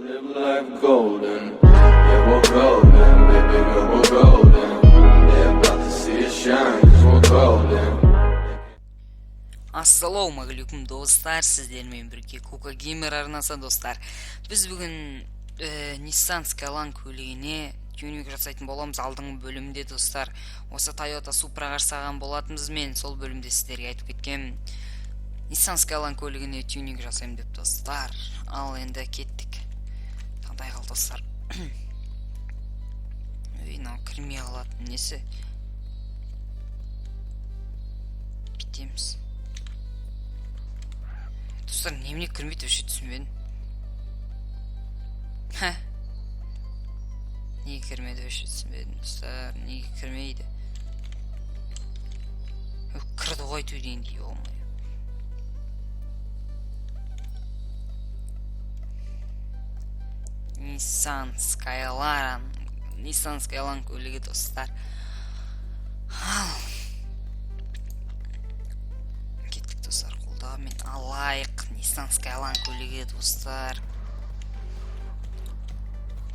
Live life golden, yeah we're golden, baby girl we're golden. They're about to see us shine, 'cause we're golden. Ассалаумағалейкум достар, сіздермен бірге Кука Геймер арнасы достар. Біз бүгін Nissan Skyline көлігіне тюнинг жасайтын боламыз. Алдыңғы бөлімде достар осы Toyota Supra жасаған болатынбыз, мен сол бөлімде сіздерге айтып кеткем. Nissan Skyline көлігіне тюнинг жасаймын деп достар. Ал енді кеттік. Қандай қал достар. Мынау кірмей қалатын несі? Кетеміз. Достар, немене кірмейді, өше түсінбедім. Неге кірмейді, өше түсінбедім достар, неге кірмейді? Кірді ғой түйдейін дей болмай. Nissan Skyline көлігі достар. Кеттік достар, қолдағымен алайық Nissan Skyline көлігі достар.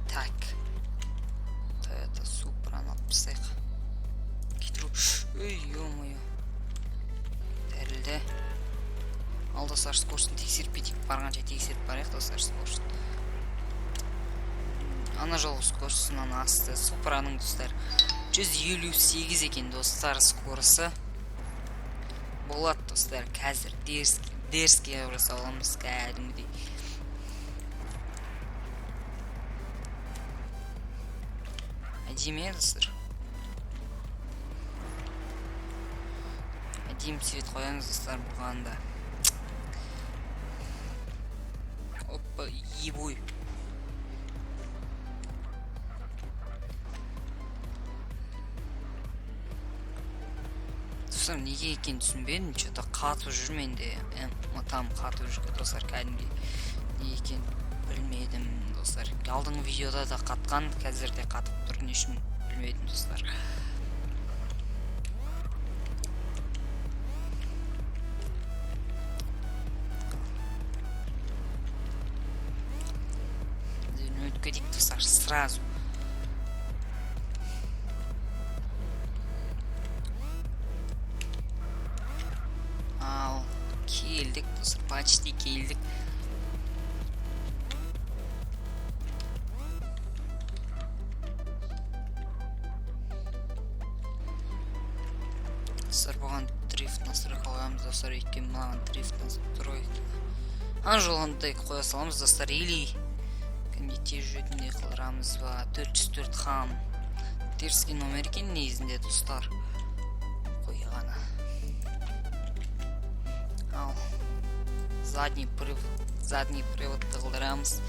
Так, Toyota Supra'ны алып тастайық. Кетіру. Ой, ё-моё. Дәрілді. Ал достар, скоростын тексеріп кетейік. Барғанша тексеріп барайық достар, скоростын. Ана жолғы скоростынан асты. Supra'ның достар 158 екен достар скорысы. Болады достар, қазір дерске жасап аламыз кәдімгідей. Әдемі достар. Әдемі цвет қоямыз достар бұғанда. Опа, ебой. Достар, неге екен түсінбедім, что-то қатып жүр менде. Там қатып жүр достар, кәдімгідей. Неге екен білмедім достар. Алдыңғы видеода да қатқан, қазір де қатып тұр, не үшін білмедім достар. Өткедік достар, сразу. Ал, келдік достар, почти келдік. Достар, бұған дрифт настройка қоямыз достар, өйткені мынаған дрифт настройка. Ана жолғандай қоя саламыз достар, или кәдімгідей тез жүретіндей қылдырамыз ба. 404 хам. Терский номер екен негізінде достар. Қойғаны. Ал, задний приводты қылдырамыз.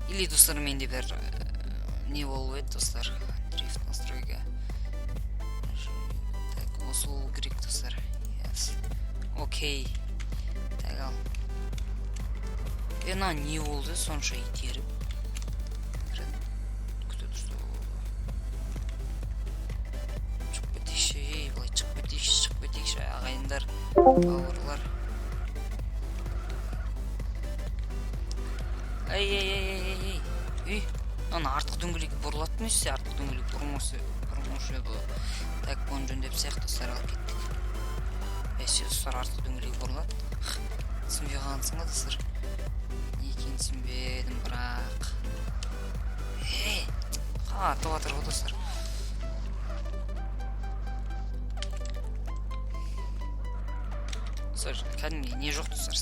Или достар, менде бір не болу еді достар, дрифт настройка. Осы ол керек достар. Окей. Так, ал. Ена не болды сонша итеріп. Күтіп тұрды. Шығып кетейші, былай шығып кетейші, ағайындар, бауырлар. Ей, ана артық дөңгелек бұрылатын өссе, артық дөңгелек бұрмаушы еді. Так, бұны жөндеп сияқты достар, алып кеттік. Әсе достар, артық дөңгелек бұрылады. Түсінбей қалғансың ба достар? Не екен түсінбедім, бірақ. Атып атыр ғой достар. Достар, кәдімге не жоқ достар,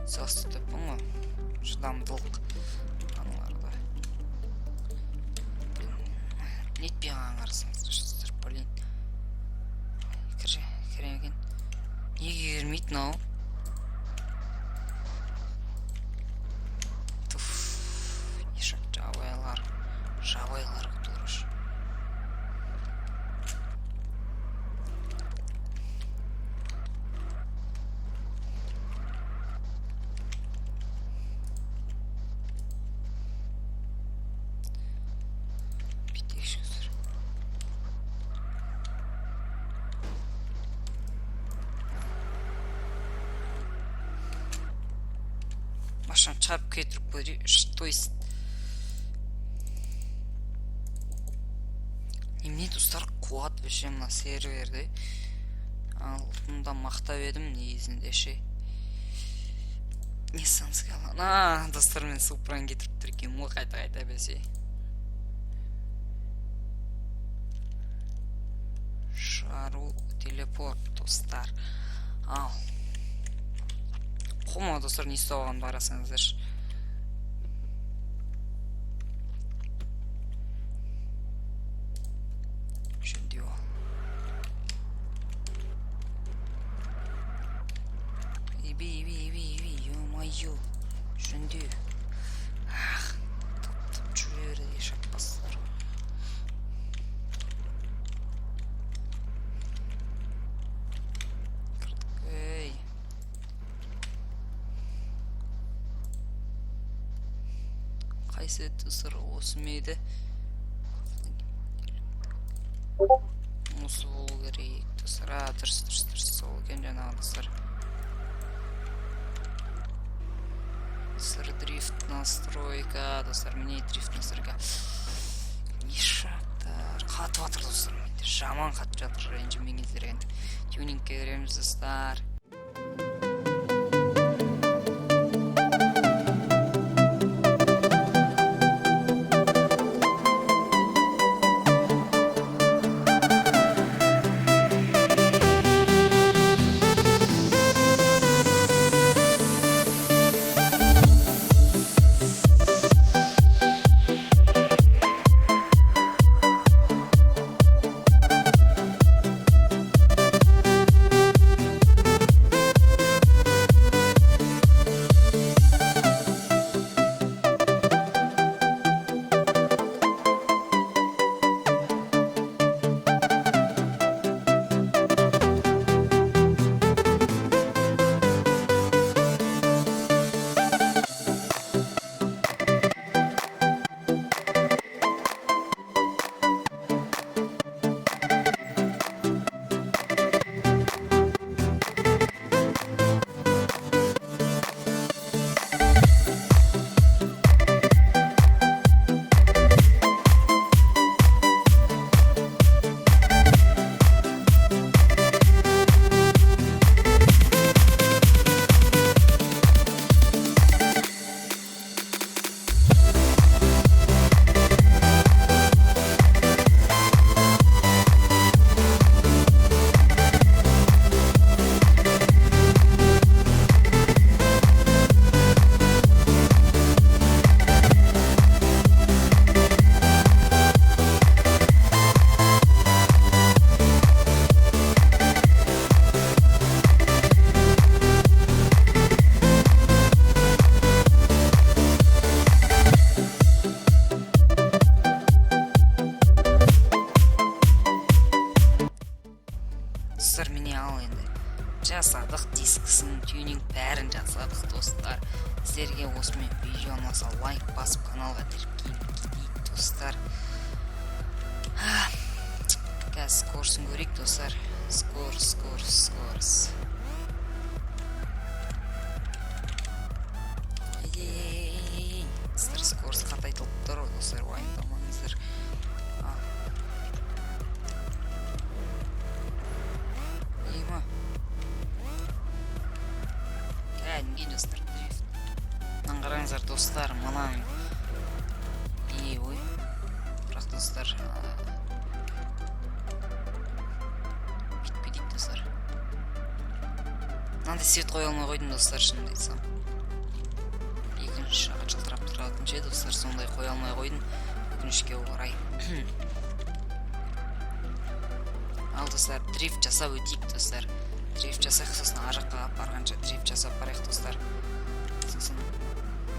селасты төппін ғой. Шыдамдылық аналарда. Нетпей аңғарсыңыз достар, блин. Кірмеген. Неге кірмейді нау? Жабайлар құтылырыш. Бітекші көзір. қашан чап кетіріп көрейік. То есть немене достар, қуат вообще мына серверде. Алтында мақтап едім негізінде ше. Nissan Skyline. Достар, мен Supra-ны кетіріп тұр екенмін ғой қайта бәсе. Шару телепорт достар. Ал. Құма достар, не істеп алғанын барасаңыздар. Жөндеу. Ё-моё. Жөндеу. Таптап жүреді шаппастар. Ей. Қайсы тұсыр осы мейді? Осы болу керек тұсыр. Дұрыс сол екен жаңағы тұсыр. Дрифт настройка, достар, міне дрифт настройка. Не шақтар, қатып атыр достар, жаман қатып жатыр, ренжімеңіздер енді. Тюнингке кіреміз достар. Достар, міне ал енді жасадық дискісін, тюнинг бәрін жасадық достар. Сіздерге осымен видео ұнаса лайк басып каналға тіркелейік достар. Қазір скорсын көрейік достар. Скорс. Достар, скорс қатайтылып тұр достар, уайымдамаңыздар. Кәдімгі достар, дрифт. Қараңыздар достар, мынан ой. Бірақ достар, бітпедейік достар. Мынандай свет қоя алмай қойдым достар, шынымды айтсам. Екінші жағы жылтырап тұратын ше достар, сондай қоя алмай қойдым. Өкінішке орай. Ал достар, дрифт жасап өтейік достар. Дрифт жасақ, сосын араққа барғанша дрифт жасап барайық достар. Сосын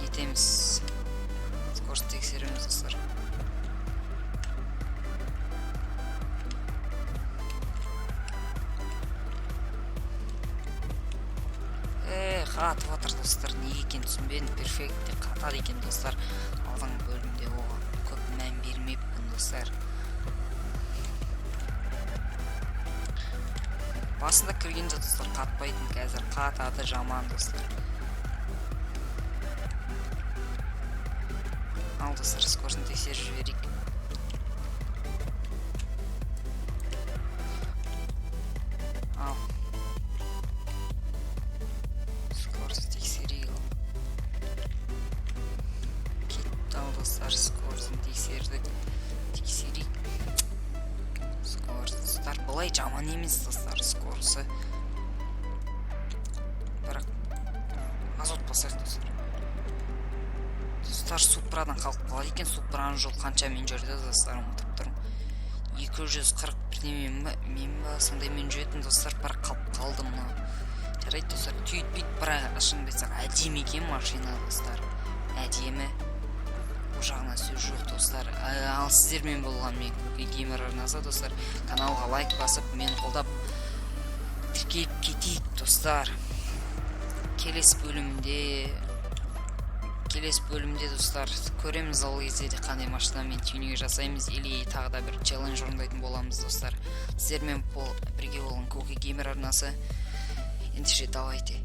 нетеміз, скорст тексереміз достар. Қатып атыр достар, неге екен түсінбедім, перфектте қатады екен достар. Алдыңғы бөлімде оған көп мән бермеппін достар. Басында кіргенде достар қатпайтын, қазір қатады, жаман достар. Ал достар, скоростын тексеріп жіберейік. Ал. Скоростын тексерейік. Кетті ал достар, скоростын тексердік. Тексерейік. Скорост достар, былай жаман емес достар, скоросты. Бірақ азот басайық достар. Достар, Супрадан қалып қалады екен. Супраның жол қаншамен жүрді достар, ұмытып тұрмын. 241 мен ба сондай мен жүретін достар, бірақ қалып қалдым. Жарайды достар, түйітпейді, бірақ шынымды айтсақ әдемі екен машина достар. Әдемі. Бұл жағына сөз жоқ достар. Ал сіздермен болған мен Кука Геймер арнасы достар. Каналға лайк басып, мен қолдап тіркеліп кетейік достар. Келесі бөлімде достар көреміз ал кезде де қандай машинамен тюнинг жасаймыз или тағы да бір челлендж орындайтын боламыз достар. Сіздермен бірге болған Кука Геймер арнасы. Ендеше давайте